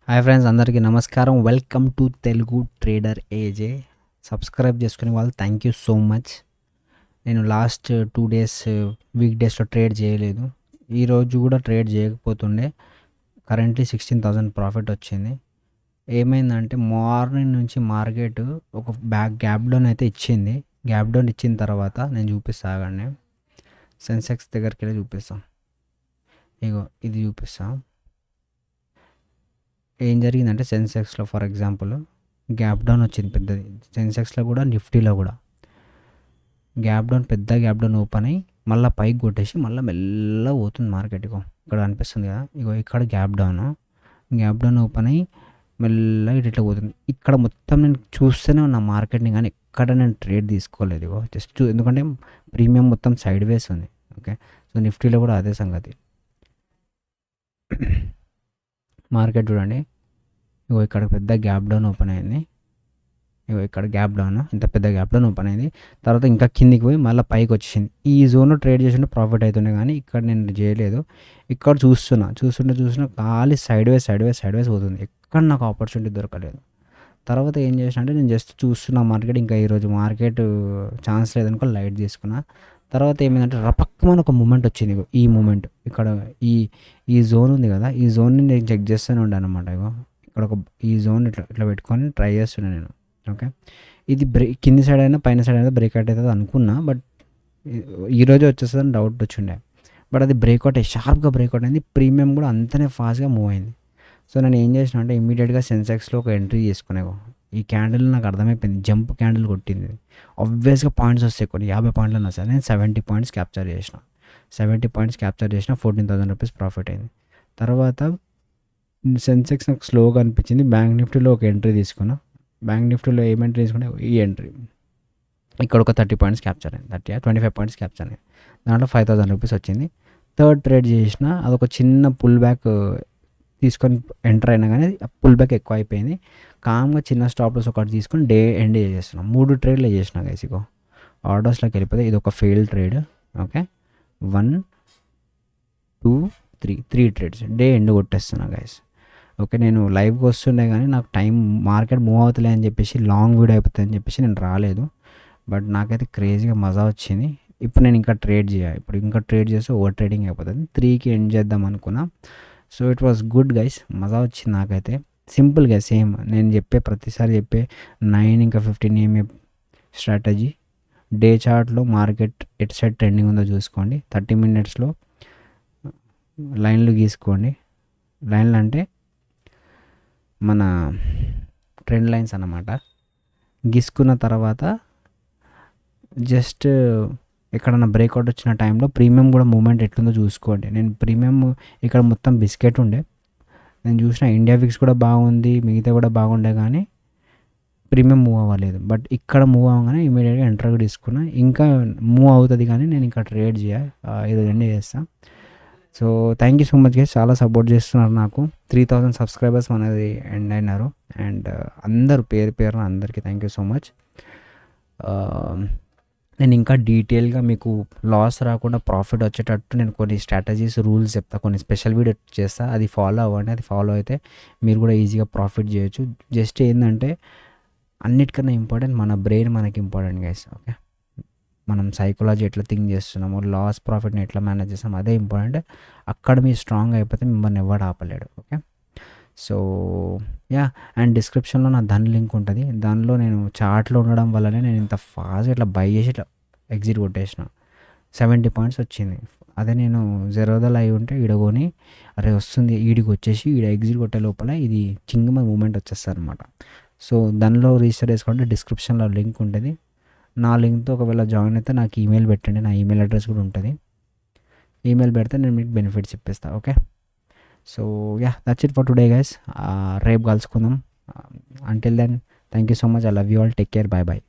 Hi friends, అందరికీ నమస్కారం. Welcome to Telugu trader AJ. Subscribe చేసుకునే వాళ్ళు థ్యాంక్ యూ సో మచ్. నేను లాస్ట్ 2 డేస్ వీక్ డేస్లో ట్రేడ్ చేయలేదు. ఈరోజు కూడా ట్రేడ్ చేయకపోతుండే. కరెంట్లీ 16,000 ప్రాఫిట్ వచ్చింది. ఏమైందంటే మార్నింగ్ నుంచి మార్కెట్ ఒక గ్యాప్ డౌన్ అయితే ఇచ్చింది. గ్యాప్ డౌన్ ఇచ్చిన తర్వాత నేను చూపిస్తా, ఆగండి. సెన్సెక్స్ దగ్గరికి వెళ్ళి చూపిస్తాం. ఇగో ఇది చూపిస్తాం. ఏం జరిగిందంటే సెన్సెక్స్లో ఫర్ ఎగ్జాంపుల్ గ్యాప్ డౌన్ వచ్చింది పెద్దది. సెన్సెక్స్లో కూడా నిఫ్టీలో కూడా గ్యాప్ డౌన్, పెద్ద గ్యాప్ డౌన్ ఓపెన్ అయ్యి మళ్ళీ పైకి కొట్టేసి మళ్ళీ మెల్లగా పోతుంది మార్కెట్. ఇగో ఇక్కడ అనిపిస్తుంది కదా, ఇగో ఇక్కడ గ్యాప్ డౌన్ ఓపెన్ అయ్యి మెల్లగా ఇట్లా పోతుంది. ఇక్కడ మొత్తం నేను చూస్తూనే ఉన్నా మార్కెట్ని, కానీ ఎక్కడ నేను ట్రేడ్ తీసుకోలేదు. ఇగో జస్ట్ ఎందుకంటే ప్రీమియం మొత్తం సైడ్ వేస్ ఉంది. ఓకే, సో నిఫ్టీలో కూడా అదే సంగతి. మార్కెట్ చూడండి, ఇగో ఇక్కడ పెద్ద గ్యాప్ డౌన్ ఓపెన్ అయింది. ఇగో ఇక్కడ గ్యాప్ డౌన్, ఇంత పెద్ద గ్యాప్ డౌన్ ఓపెన్ అయింది. తర్వాత ఇంకా కిందికి పోయి మళ్ళీ పైకి వచ్చేసింది. ఈ జోన్లో ట్రేడ్ చేసింటే ప్రాఫిట్ అవుతుండే, కానీ ఇక్కడ నేను చేయలేదు. ఇక్కడ చూస్తుంటే ఖాళీ సైడ్ వేస్ పోతుంది. ఎక్కడ నాకు ఆపర్చునిటీ దొరకలేదు. తర్వాత ఏం చేసిన అంటే నేను జస్ట్ చూస్తున్నా మార్కెట్, ఇంకా ఈరోజు మార్కెట్ ఛాన్స్ లేదనుకో లైట్ తీసుకున్నా. తర్వాత ఏమైందంటే రపక్కమని ఒక మూమెంట్ వచ్చింది. ఈ మూమెంట్ ఇక్కడ ఈ జోన్ ఉంది కదా, ఈ జోన్ని నేను చెక్ చేస్తూనే ఉండే అనమాట. ఇగో ఇక్కడ ఈ జోన్ ఇట్లా పెట్టుకొని ట్రై చేస్తున్నాను నేను. ఓకే, ఇది కింది సైడ్ అయినా పైన సైడ్ అయినా బ్రేక్అవుట్ అవుతుంది అనుకున్నా, బట్ ఈరోజే వచ్చేస్తుందని డౌట్ వచ్చిండే. బట్ అది బ్రేక్అవుట్ అయ్యి షార్ప్గా బ్రేక్అవుట్ అయింది. ప్రీమియం కూడా అంతనే ఫాస్ట్గా మూవ్ అయింది. సో నేను ఏం చేసిన అంటే ఇమీడియట్గా సెన్సెక్స్లో ఒక ఎంట్రీ చేసుకునేవో. ఈ క్యాండిల్ నాకు అర్థమైపోయింది, జంప్ క్యాండిల్ కొట్టింది. ఆబ్వియస్గా పాయింట్స్ వస్తాయి, కొన్ని 50 పాయింట్లు వస్తాయి. నేను 70 పాయింట్స్ క్యాప్చర్ చేసిన. 14,000 రూపీస్ ప్రాఫిట్ అయింది. తర్వాత సెన్సెక్స్ నాకు స్లోగా అనిపించింది. బ్యాంక్ నిఫ్టీలో ఒక ఎంట్రీ తీసుకున్నా. బ్యాంక్ నిఫ్టీలో ఏం ఎంట్రీ తీసుకుంటే ఈ ఎంట్రీ, ఇక్కడ ఒక 30 పాయింట్స్ క్యాప్చర్ అయింది. 25 పాయింట్స్ క్యాప్చర్ అయింది. దాంట్లో 5,000 రూపీస్ వచ్చింది. థర్డ్ ట్రేడ్ చేసిన, అదొక చిన్న పుల్ బ్యాక్ తీసుకొని ఎంటర్ అయినా కానీ పుల్ బ్యాక్ ఎక్కువ అయిపోయింది. కామ్గా చిన్న స్టాప్ లాస్ ఒకటి తీసుకొని డే ఎండ్ చేస్తున్నాం. 3 ట్రేడ్లు చేసిన గైస్. ఇగో ఆర్డర్స్లోకి వెళ్ళిపోతే ఇది ఒక fail trade. Okay, 1 2 3 trades day end కొట్టేస్తున్నా గైస్. ఓకే, నేను లైవ్కి వస్తుండే కానీ నాకు టైం మార్కెట్ మూవ్ అవుతలే అని చెప్పేసి, లాంగ్ వీడియో అయిపోతుంది అని చెప్పేసి నేను రాలేదు. బట్ నాకైతే క్రేజీగా మజా వచ్చింది. ఇప్పుడు నేను ఇంకా ట్రేడ్ చేయాలి. ఇప్పుడు ఇంకా ట్రేడ్ చేస్తే ఓవర్ ట్రేడింగ్ అయిపోతుంది. 3కి ఎండ్ చేద్దాం అనుకున్నా. So it was good guys, మజా వచ్చింది నాకైతే. సింపుల్గా సేమ్ నేను ప్రతిసారి చెప్పే 9 ఇంకా 15 ఏఎం స్ట్రాటజీ. డే చార్ట్లో మార్కెట్ ఎట్ సైడ్ ట్రెండింగ్ ఉందో చూసుకోండి. 30 మినిట్స్లో లైన్లు గీసుకోండి. లైన్లు అంటే మన ట్రెండ్ లైన్స్ అన్నమాట. గీసుకున్న తర్వాత జస్ట్ ఎక్కడన్నా బ్రేక్అవుట్ వచ్చిన టైంలో ప్రీమియం కూడా మూమెంట్ ఎట్లుందో చూసుకోండి. నేను ప్రీమియం ఇక్కడ మొత్తం బిస్కెట్ ఉండే, నేను చూసిన ఇండియా విక్స్ కూడా బాగుంది, మిగతా కూడా బాగుండే, కానీ ప్రీమియం మూవ్ అవ్వలేదు. బట్ ఇక్కడ మూవ్ అవ్వగానే ఇమీడియట్గా ఎంటర్ తీసుకున్నా. ఇంకా మూవ్ అవుతుంది కానీ నేను ఇంకా ట్రేడ్ చేయాలి, ఈరోజు ఎండ్ చేస్తాను. So thank you so much guys, చాలా సపోర్ట్ చేస్తున్నారు నాకు. 3,000 సబ్స్క్రైబర్స్ అనేది ఎండ్ అయినారు. అండ్ అందరూ పేరున అందరికీ థ్యాంక్ యూ సో మచ్. నేను ఇంకా డీటెయిల్గా మీకు లాస్ రాకుండా ప్రాఫిట్ వచ్చేటట్టు నేను కొన్ని స్ట్రాటజీస్, రూల్స్ చెప్తా, కొన్ని స్పెషల్ వీడియో చేస్తా. అది ఫాలో అవ్వండి. అది ఫాలో అయితే మీరు కూడా ఈజీగా ప్రాఫిట్ చేయొచ్చు. జస్ట్ ఏంటంటే అన్నిటికన్నా ఇంపార్టెంట్ మన బ్రెయిన్ మనకి ఇంపార్టెంట్ గైస్. ఓకే, మనం సైకాలజీ ఎట్లా థింక్ చేస్తున్నాము, లాస్ ప్రాఫిట్ని ఎట్లా మేనేజ్ చేస్తాం, అదే ఇంపార్టెంట్. అక్కడ మీరు స్ట్రాంగ్ అయిపోతే మిమ్మల్ని ఎవడు ఆపలేడు. ఓకే, సో యా, అండ్ డిస్క్రిప్షన్లో నా దాని లింక్ ఉంటుంది. దానిలో నేను చార్ట్లో ఉండడం వల్లనే నేను ఇంత ఫాస్ట్ ఇట్లా బై చేసి ఇట్లా ఎగ్జిట్ కొట్టేసిన. 70 పాయింట్స్ వచ్చింది. అదే నేను జెరోదాలో అయి ఉంటే ఈడకొని అరే వస్తుంది ఈడికి వచ్చేసి ఈడ ఎగ్జిట్ కొట్టే లోపల ఇది చింగమ మూమెంట్ వచ్చేస్తుంది అనమాట. సో దానిలో రిజిస్టర్ చేసుకుంటే డిస్క్రిప్షన్లో లింక్ ఉంటుంది. నా లింక్తో ఒకవేళ జాయిన్ అయితే నాకు ఈమెయిల్ పెట్టండి, నా ఈమెయిల్ అడ్రస్ కూడా ఉంటుంది. ఈమెయిల్ పెడితే నేను మీకు బెనిఫిట్స్ ఇప్పిస్తాను. Okay, so yeah, that's it for today guys. రేపు కలుసుకుందాం. Until then thank you so much. I love you all. Take care. Bye bye.